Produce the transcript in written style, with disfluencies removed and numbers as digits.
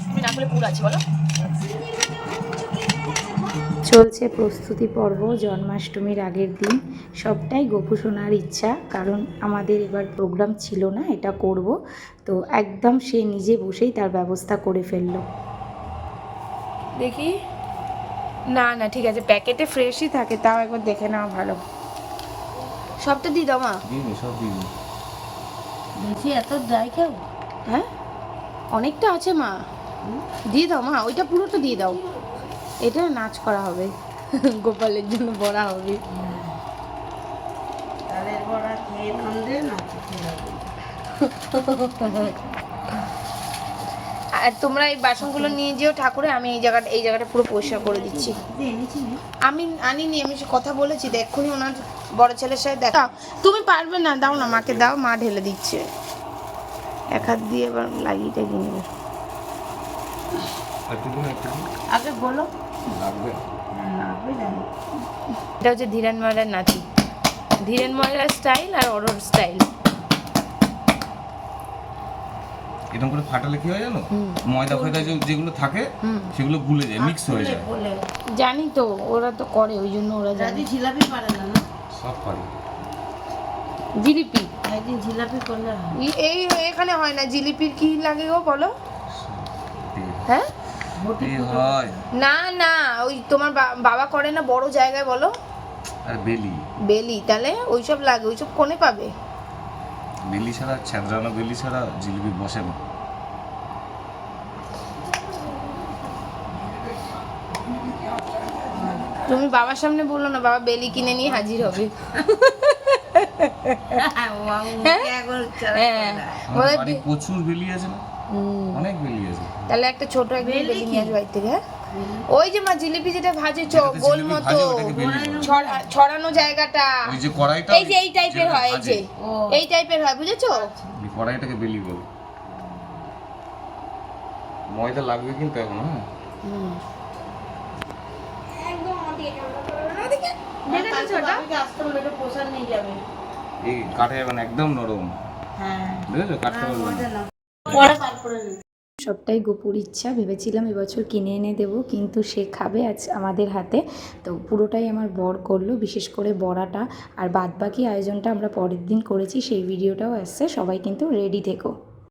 তুমি না করে পুরো আছে বলো। চলছে প্রস্তুতি পর্ব জন্মাষ্টমীর আগের দিন। সবটাই গোপু সোনার ইচ্ছা, কারণ আমাদের এবার প্রোগ্রাম ছিল না, এটা করব তো একদম সে নিজে বসেই তার ব্যবস্থা করে ফেললো। দেখি, না না ঠিক আছে, প্যাকেটে ফ্রেশই থাকে, তাও একবার দেখে নেওয়া ভালো। সবটা দিয়ে দাও মা। সব দিবি বেশি এত ড্রাই খাও? হ্যাঁ অনেকটা আছে মা, দিয়ে দাও মা, ওইটা পুরোটা দিয়ে দাও। এটা নাচ করা হবে, গোপালের জন্য বড়া হবে। তালের বড়া খেয়ে নন্দে নাচ। আর তোমরা এই বাসনগুলো নিয়ে যেও ঠাকুরে, আমি এই জায়গাটা পুরো পরিষ্কার করে দিচ্ছি। আমি আনিনি, আমি কথা বলেছি, এক্ষুনি ওনার বড় ছেলের সাথে দেখা। তুমি পারবে না, দাও না মাকে দাও, মা ঢেলে দিচ্ছে। এক হাত দিয়ে এবার লাগিয়ে টাগিয়ে নেবে। আগে বলো। এটা হচ্ছে ধীরেন ময়রার নাতি, ধীরেন ময়রার স্টাইল আর অরোর স্টাইল। এরকম করে ফাটালে কি হয় জানো, ময়দা ফয়দা যেগুলো থাকে সেগুলো গুলে যায়, মিক্স হয়ে যায়। জানি তো, ওরা তো করে, ওই জন্য ওরা জানে। জিলাপি পারে না না? সব পারে। জিলিপি একদিন জিলাপি করলে এই এখানে হয় না। জিলিপির কি লাগে গো বলো? হ্যাঁ হয় না না, ওই তোমার বাবা করে না বড় জায়গায়, বলো। আর বেলি বেলি, তাহলে ওইসব লাগে, ওইসব কোনে পাবে? বেলি ছাড়া, ছ্যাঁচড়ানো বেলি ছাড়া জিলিপি বসে না। তুমি বাবার সামনে বললো না, বাবা বেলি কিনে নিয়ে হাজির হবে। প্রচুর বেলি আছে না, অনেক বেলি আছে। তাহলে একটা ছোট একদিন বেলি নিয়ে আসবে বাড়ি থেকে। হ্যাঁ ওই যে মা জিলিপি যেটা ভাজে গোল মতো ছড়ানো জায়গাটা, ওই যে কড়াইটা, এই যে এই টাইপের হয়, এই যে এই টাইপের হয়, বুঝেছো? এই কড়াইটাকে বেলি বলে। ময়দা লাগবে কিন্তু এখন। হ্যাঁ এই কাটে যাবে না, একদম নরম। বুঝেছো, কাটতে পারবে না। সবটাই গোপুর ইচ্ছা। ভেবেছিলাম এবছর কিনে এনে দেবো, কিন্তু সে খাবে আজ আমাদের হাতে, তো পুরোটাই আমার বর করলো, বিশেষ করে বড়াটা। আর বাদবাকি আয়োজনটা আমরা পরের দিন করেছি, সেই ভিডিওটাও আসছে, সবাই কিন্তু রেডি থেকো।